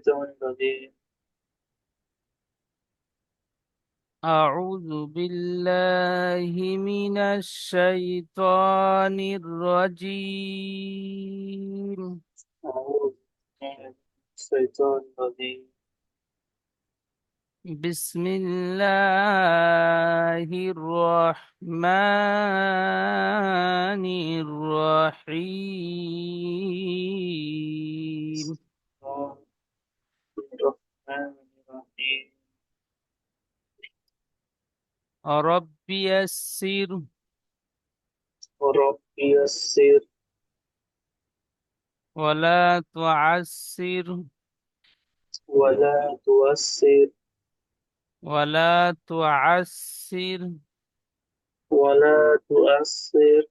الشيطان الرجيم. أعوذ بالله من الشيطان الرجيم. أعوذ بالله من الشيطان الرجيم. بسم الله الرحمن الرحيم. الله الرحمن الرحيم. رب يسر ورب يسر ولا تعسر ولا تؤسر ولا تعسر ولا تؤسر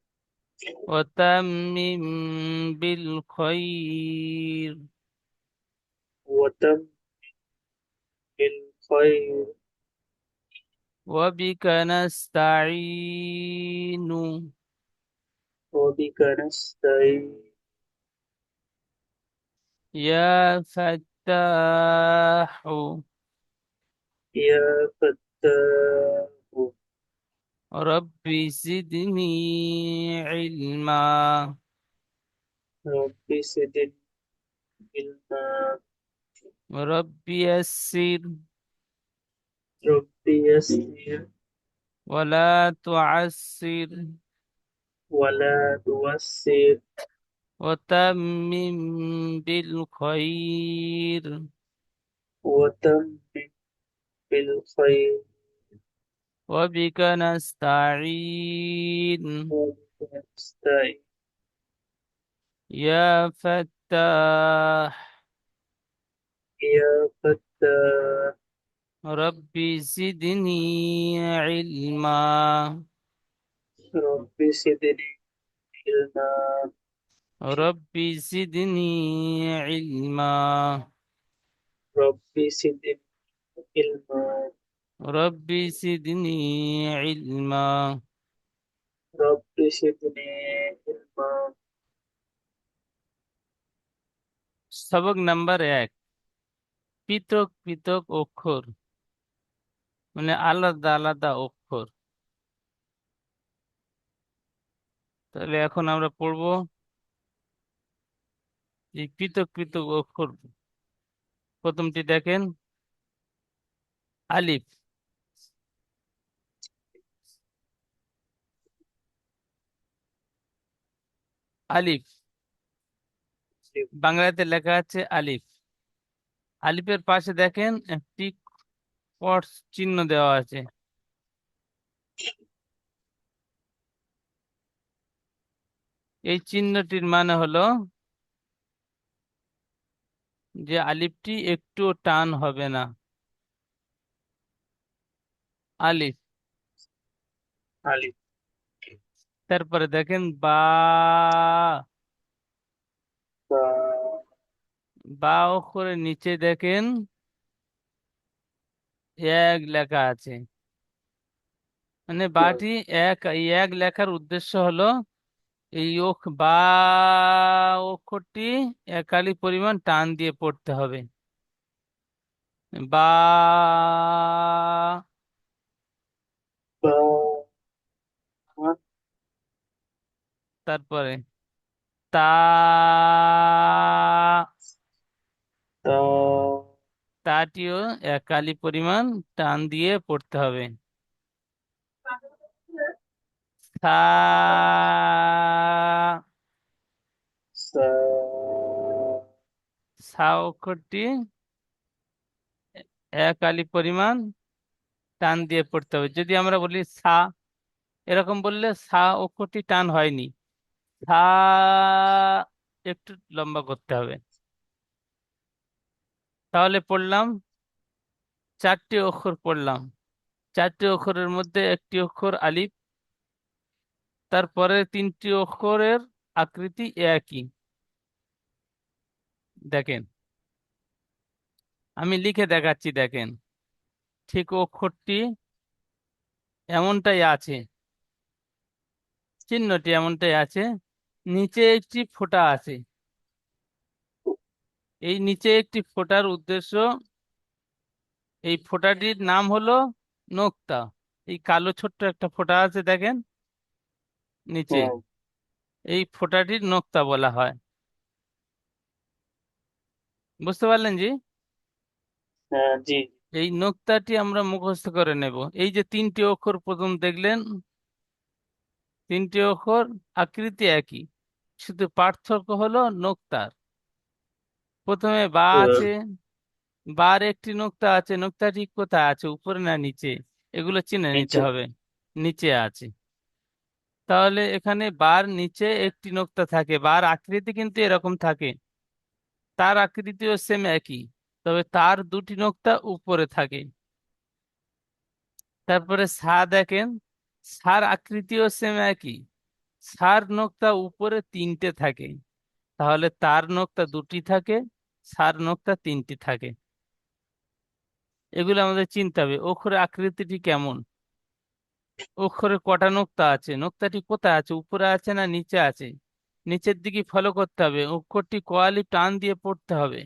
وتمم بالخير. وتم بالخير. وبك نستعين. وبك نستعين. يا فتاح يا فتاح رب زدني علما. رب زدني علما. رب يسر رب يسر ولا تعسر ولا تؤسر وتمم بالخير. وتم بالخير. وبك نستعين. وبك نستعين. يا فتاح يا فتاح رب زدني علما. رب زدني علما. رب زدني علما. رب زدني علما. رب زدني علما. رب زدني علما. সবক নাম্বার 1, পৃথক পৃথক অক্ষর, মানে আলাদা আলাদা অক্ষর। তাহলে এখন আমরা পড়বো এই পৃথক পৃথক অক্ষর। প্রথমটি দেখেন, আলিফ। আলিফ বাংলাতে লেখা আছে আলিফ। আলিফের পাশে দেখেন একটি ক্রস চিহ্ন দেওয়া আছে। এই চিহ্নটির মানে হলো যে আলিফটি একটু টান হবে না। আলিফ। আলিফ। তারপরে দেখেন বা। বা। বা অক্ষরের নিচে দেখেন এক লেখা আছে, মানে বাটি এক। এই এক লেখার উদ্দেশ্য হলো এই বা অক্ষরটি একালি পরিমাণ টান দিয়ে পড়তে হবে। বা। বা। তারপরে তা। তা। তাটিও একালি পরিমাণ টান দিয়ে পড়তে হবে। সা। সা। সা অক্ষরটি একালি পরিমাণ টান দিয়ে পড়তে হবে। যদি আমরা বলি সা, এরকম বললে সা অক্ষরটি টান হয়নি। সা একটু লম্বা করতে হবে। তাহলে পড়লাম, 4টি অক্ষর পড়লাম। 4টি অক্ষরের মধ্যে একটি অক্ষর আলিফ, তারপরে 3টি অক্ষরের আকৃতি একই। দেখেন, আমি লিখে দেখাচ্ছি, দেখেন ঠিক অক্ষরটি এমনটাই আছে, চিহ্নটি এমনটাই আছে, নিচে একটি ফোঁটা আছে। এই নিচে একটি ফোঁটার উদ্দেশ্য, এই ফোঁটাটির নাম হলো নোক্তা। এই কালো ছোট্ট একটা ফোঁটা আছে দেখেন নিচে, হ্যাঁ, এই ফোঁটাটির নোক্তা বলা হয়। বুঝতে পারলেন জি? হ্যাঁ, জি। এই নোক্তাটি আমরা মুখস্থ করে নেব। এই যে তিনটি অক্ষর প্রথম দেখলেন, তিনটি অক্ষর আকৃতি একই, শুধু পার্থক্য হলো নোক্তার। প্রথমে বা আহ, আছে, বার একটি নোক্তা আছে, নোক্তাটি কোথায় আছে, উপরে না নিচে? এগুলো চিনে নিতে নিচে। হবে। নিচে আছে। তাহলে এখানে বার নিচে একটি নোক্তা থাকে, বার আকৃতি কিন্তু এরকম থাকে, তার আকৃতিও সেম একই, তবে তার দুটি নোক্তা উপরে থাকে। তারপরে সা দেখেন, সার আকৃতিও সেম একই, সার নোক্তা উপরে তিনটে থাকে, তাহলে তার নোক্তা দুটি থাকে, সার নোক্তা তিনটি থাকে। এগুলো আমাদের চিনতে হবে। অক্ষরের আকৃতিটি কেমন, অক্ষরে কটা নোক্তা আছে, নোক্তাটি কোথায় আছে, উপরে আছে না নিচে আছে? নিচের দিকে ফলো করতে হবে। অক্ষরটি কোয়ালি টান দিয়ে পড়তে হবে,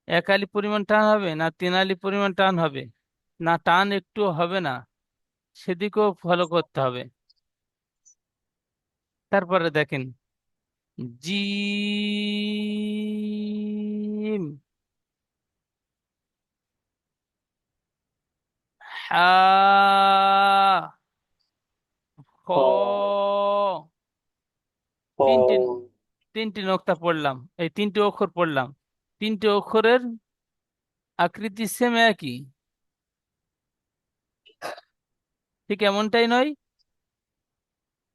এক আলি পরিমাণ টান হবে না তিন আলি পরিমাণ টান হবে, না টান একটুও হবে না, সেদিকেও ফলো করতে হবে। তারপরে দেখেন জিম, হা, খ, খ, খ, তিনটি তিনটি নোক্তা পড়লাম, এই তিনটি অক্ষর পড়লাম। তিনটি অক্ষরের আকৃতি সেম একই, ঠিক এমনটাই নয়?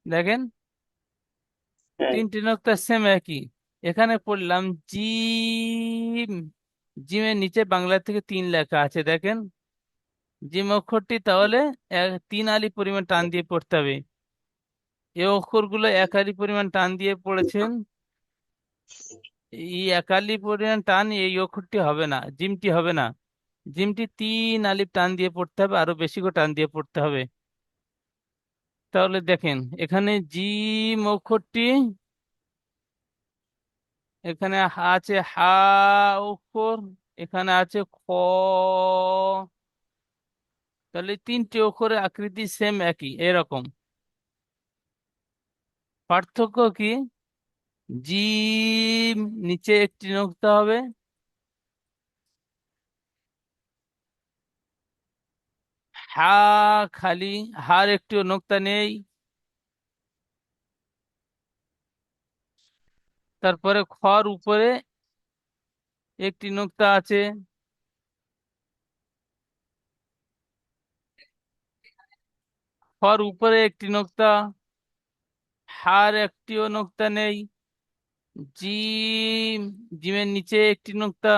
দেখেন হ্যাঁ, তিনটি নোক্তা সেম একই। এখানে পড়লাম জিম, জিমের নিচে বাংলা থেকে তিন লেখা আছে দেখেন, জিম অক্ষরটি তাহলে তিন আলি পরিমাণ টান দিয়ে পড়তে হবে। এই অক্ষরগুলো এক আলি পরিমাণ টান দিয়ে পড়েছেন, এই এক আলি পরিমাণ টান এই অক্ষরটি হবে না, জিমটি হবে না, জিমটি তিন আলিফ টান দিয়ে পড়তে হবে, আরো বেশি করে টান দিয়ে পড়তে হবে। তাহলে দেখেন এখানে জিম অক্ষরটি, এখানে আছে হা অক্ষর, এখানে আছে খ, তাহলে তিনটি অক্ষরের আকৃতি সেম একই এরকম। পার্থক্য কি? জিম নিচে একটি নোক্তা হবে, হা খালি, হার একটিও নোক্তা নেই। তারপরে খর উপরে একটি নোক্তা আছে, খর উপরে একটি নোক্তা, হার একটিও নোক্তা নেই। জিম, জিমের নিচে একটি নোক্তা,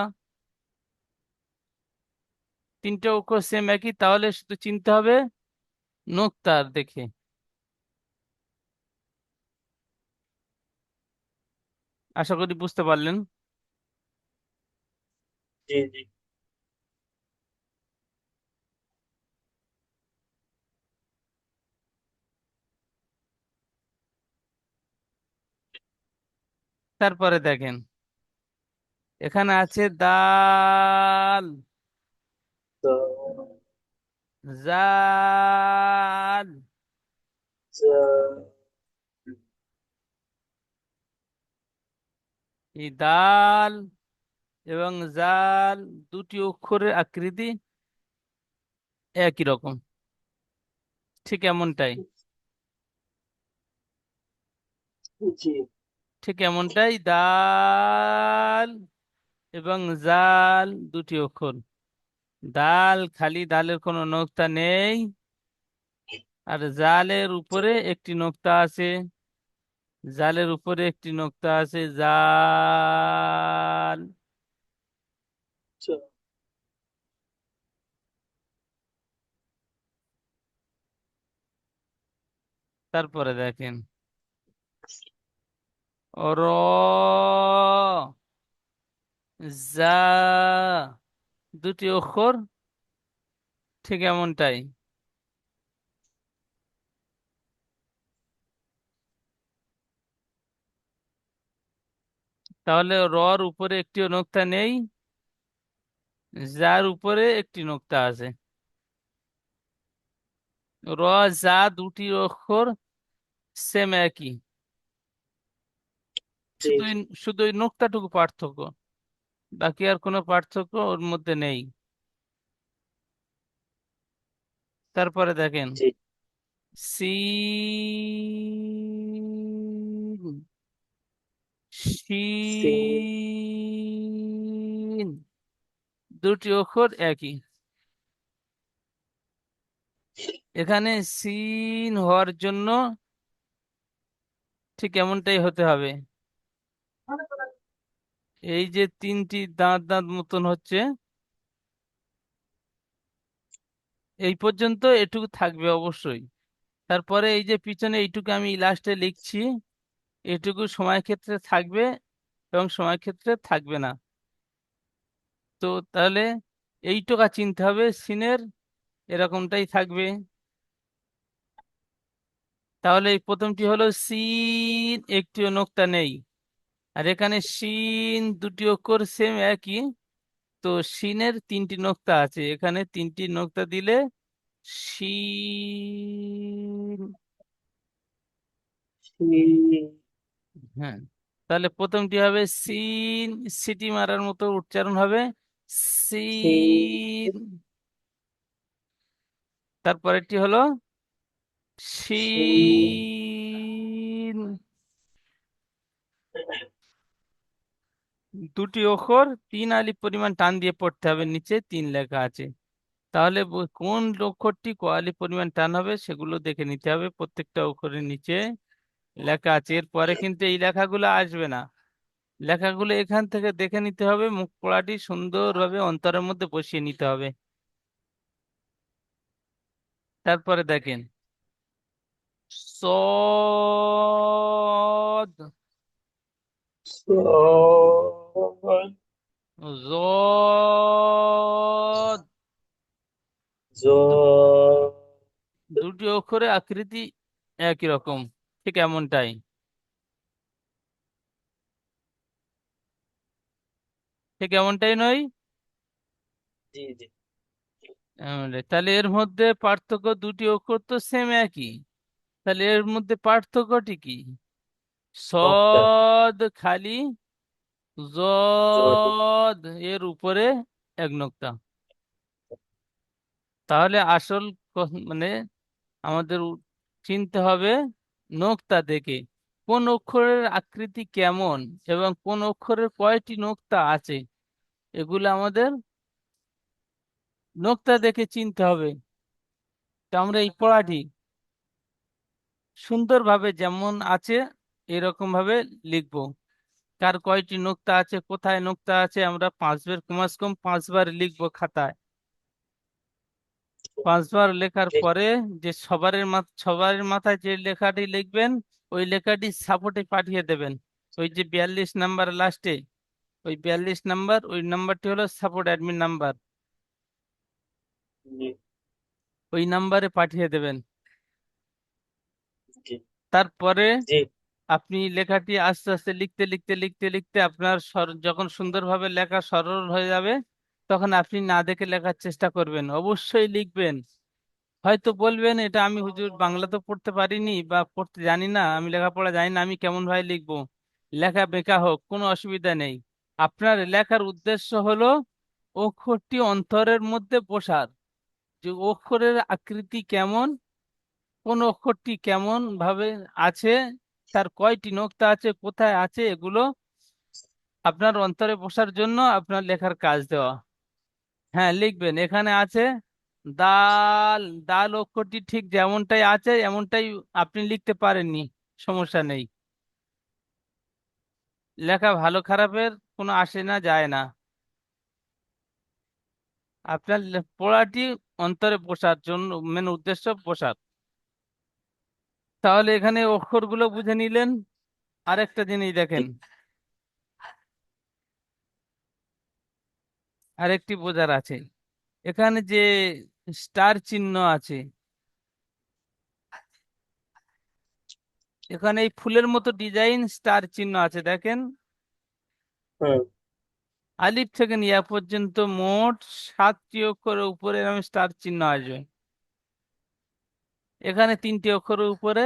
তিনটে অক্ষর সেম একই, তাহলে শুধু চিনতে হবে নোক্তার দেখে। আশা করি বুঝতে পারলেন। জি, জি। তারপরে দেখেন এখানে আছে দাল, তো, জাল, চ, এই দাল এবং জাল দুটি অক্ষরের আকৃতি একই রকম, ঠিক এমনটাই, জি। ঠিক এমনটাই দাল এবং জাল দুটি অক্ষর। দাল খালি, দালের কোনো নোক্তা নেই, আর জালের উপরে একটি নোক্তা আছে, জালের উপরে একটি নোক্তা আছে, জাল। চ, তারপরে দেখেন র, জা দুটি অক্ষর ঠিক এমনটাই। তাহলে রর উপরে একটিও নোক্তা নেই, যার উপরে একটি নোক্তা আছে। র, যা দুটি অক্ষর সেম একই, জি শুধু জি শুধু ওই নোক্তাটুকু পার্থক্য, বাকি আর কোনো পার্থক্য ওর মধ্যে নেই। তারপরে দেখেন জি। Scene, scene. শিন, দুটি অক্ষর একই। এখানে সিন হওয়ার জন্য ঠিক এমনটাই হতে হবে। এই যে তিনটি দাঁত দাঁত মতন হচ্ছে, এই পর্যন্ত এটুকু থাকবে অবশ্যই। তারপরে এই যে পিছনে এইটুকু আমি লাস্টে লিখছি, এটুকু সময় ক্ষেত্রে থাকবে এবং সময় ক্ষেত্রে থাকবে না। তো তাহলে এইটুকা চিনতে হবে সিনের, এরকমটাই থাকবে। তাহলে এই প্রথমটি হলো সিন, একটিও নোক্তা নেই। আর এখানে শিন, দুটি অক্ষর সেম একই। তো শিনের তিনটি নোক্তা আছে, এখানে তিনটি নোক্তা দিলে শিন। সিন। হ্যাঁ, তাহলে প্রথমটি হবে সিন, সিটি মারার মতো উচ্চারণ হবে সিন। সিন। তারপরেরটি হলো সিন। শিন, দুটি অক্ষর তিন আলিফ পরিমাণ টান দিয়ে পড়তে হবে, নিচে তিন লেখা আছে। তাহলে কোন অক্ষরটি ক আলিফ পরিমাণ টান হবে সেগুলো দেখে নিতে হবে, প্রত্যেকটা অক্ষরের নিচে লেখা আছে। এরপরে কিন্তু এই লেখাগুলো আসবে না, লেখাগুলো এখান থেকে দেখে নিতে হবে, মুখ পড়াটি সুন্দরভাবে অন্তরের মধ্যে বসিয়ে নিতে হবে। তারপরে দেখেন সদ, সদ। জদ, দু- জদ। দুটি অক্ষরে আকৃতি একই রকম, ঠিক এমনটাই, ঠিক এমনটাই নয়? জি জি। তাহলে এর মধ্যে পার্থক্য, দুটি অক্ষর তো সেম একই, তাহলে এর মধ্যে পার্থক্যটি কি? নোক্তা। সদ খালি, জদ। জদ এর উপরে এক নোক্তা। তাহলে আসল মানে আমাদের চিনতে হবে নোক্তা দেখে কোন অক্ষরের আকৃতি কেমন এবং কোন অক্ষরের কয়টি নোক্তা আছে, এগুলো আমাদের নোক্তা দেখে চিনতে হবে। তো আমরা এই পড়াটি সুন্দরভাবে যেমন আছে এরকম ভাবে লিখবো। কার কয়টি নোক্তা আছে, কোথায় নোক্তা আছে, আমরা পাঁচবার, কমাস কম পাঁচবার লিখবো খাতায়। পাঁচবার লেখার জি পরে যে সবার মাথায় যে লেখাটি লিখবেন, ওই লেখাটি সাপোর্টে পাঠিয়ে দেবেন। ওই যে 42 নাম্বার লাস্টে, ওই 42 নাম্বার, ওই নাম্বারটি হলো সাপোর্ট অ্যাডমিন নাম্বার, জি ওই নাম্বারে পাঠিয়ে দেবেন। জি তারপরে জি। আপনি লেখাটি আস্তে আস্তে লিখতে লিখতে লিখতে লিখতে আপনার যখন সুন্দরভাবে লেখা সরল হয়ে যাবে, তখন আপনি না দেখে লেখার চেষ্টা করবেন, অবশ্যই লিখবেন। হয়তো বলবেন এটা আমি হুজুর বাংলা তো পড়তে পারিনি বা পড়তে জানি না, আমি লেখাপড়া জানি না, আমি কেমন ভাবে লিখবো। লেখা বেঁকা হোক কোনো অসুবিধা নেই, আপনার লেখার উদ্দেশ্য হলো অক্ষরটি অন্তরের মধ্যে বসার, যে অক্ষরের আকৃতি কেমন, কোন অক্ষরটি কেমন ভাবে আছে, তার কয়টি নোক্তা আছে, কোথায় আছে, এগুলো আপনার অন্তরে বসার জন্য আপনার লেখার কাজ দেওয়া। হ্যাঁ, লিখবেন এখানে আছে দাল, দাল অক্ষরটি ঠিক যেমনটাই আছে এমনটাই আপনি লিখতে পারেননি, সমস্যা নেই, লেখা ভালো খারাপের কোনো আসে না যায় না, আপনার পড়াটি অন্তরে বসার জন্য মেন উদ্দেশ্য বসার। তাহলে এখানে অক্ষরগুলো বুঝে নিলেন। আরেকটা জিনিস জি। দেখেন, আরেকটি বোঝার আছে, এখানে যে স্টার চিহ্ন আছে, এখানে এই ফুলের মতো ডিজাইন স্টার চিহ্ন আছে দেখেন, হুম। আলিফ থেকে ইয়া পর্যন্ত মোট 7টি অক্ষরের উপরে এরকম স্টার চিহ্ন আসবে। এখানে 3টি অক্ষরের উপরে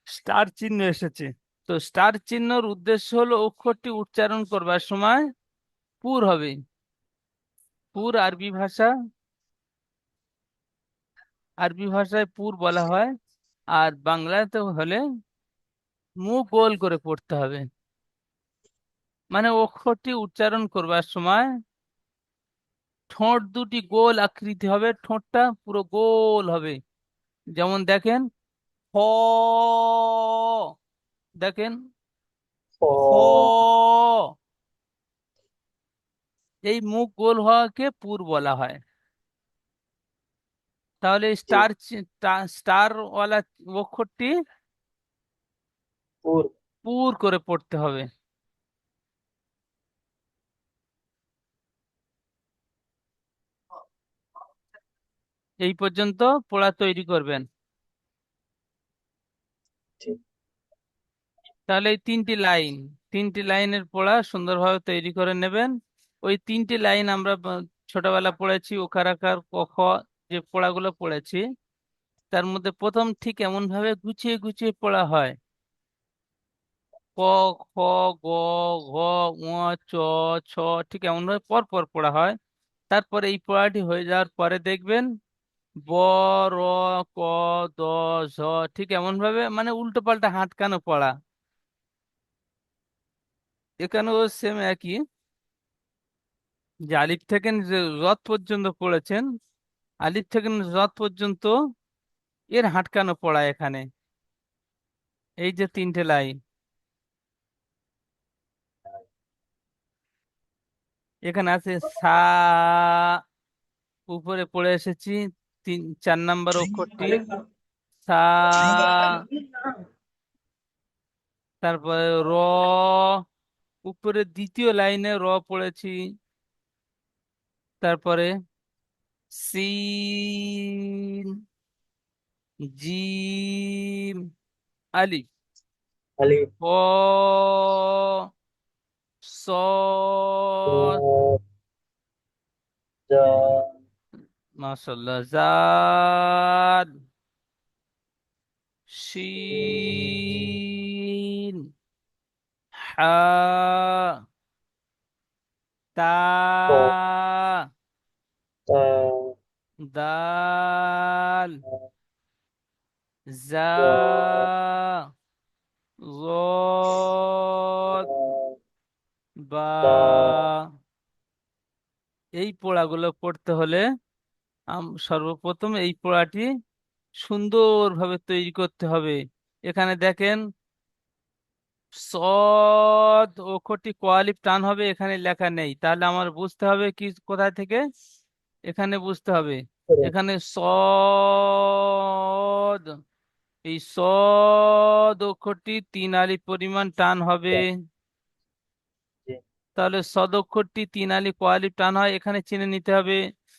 স্টার চিহ্ন এসেছে। তো স্টার চিহ্নর উদ্দেশ্য হলো অক্ষরটি উচ্চারণ করবার সময় পুর হবে। পুর আরবি ভাষায় পুর বলা হয়। আর বাংলাতে হলে মুখ গোল করে পড়তে হবে। মানে অক্ষরটি উচ্চারণ করবার সময় ঠোঁট দুটি গোল আকৃতি হবে, ঠোঁটটা পুরো গোল হবে। যেমন দেখেন, হ, দেখেন, ও। খ, এই মুখ গোল হওয়াকে পুর বলা হয়। তাহলে জি। স্টার ওয়ালা অক্ষরটি পুর। পুর করে পড়তে হবে। এই পর্যন্ত পড়া তৈরি করবেন। জি। তাহলে এই 3টি লাইনের পড়া সুন্দরভাবে তৈরি করে নেবেন। ওই 3টি লাইন আমরা ছোটবেলা পড়েছি, ওকার আকার ক খ, যে পড়াগুলো পড়েছি তার মধ্যে প্রথম ঠিক এমন ভাবে গুছিয়ে গুছিয়ে পড়া হয়। ক, খ, গ, ঘ, ঙ, চ, ছ, ঠিক এমন ভাবে পর পর পড়া হয়। তারপরে এই পড়াটি হয়ে যাওয়ার পরে দেখবেন ব, র, ক, দ, ঝ, ঠিক এমন ভাবে, মানে উল্টো পাল্টা হাতকানো পড়া। এখানেও সেম একই, যে আলিফ থেকে যে রত পর্যন্ত পড়েছেন, আলিফ থেকে রত পর্যন্ত এর হাঁটকানো পড়া এখানে। এই যে 3টে লাইন এখানে আছে, সা, উপরে পড়ে এসেছি 4 নম্বর অক্ষরটি, সা। তারপরে র, উপরে দ্বিতীয় লাইনে র পড়েছি। তারপরে সিন, জিম, আলিফ, আলি। হ, সদ, ও। যা। মাশাল্লাহ, জাদ, উম, শিন, হা, তা, ক। তা। দাল, জা, যা। যদ, বা। বা। এই পড়াগুলো পড়তে হলে সর্বপ্রথম এই পড়াটি সুন্দরভাবে তৈরি করতে হবে। এখানে দেখেন, সদ অক্ষরটি কোয়ালিফ টান হবে, এখানে লেখা নেই, তাহলে আমার বুঝতে হবে কি কোথায় থেকে, এখানে বুঝতে হবে। করে। এখানে সদ, এই সদ অক্ষরটি 3 আলিফ পরিমাণ টান হবে। যা। জি। তাহলে সদ অক্ষরটি 3 আলিফ কোয়ালিফ টান হয়, এখানে চিনে নিতে হবে।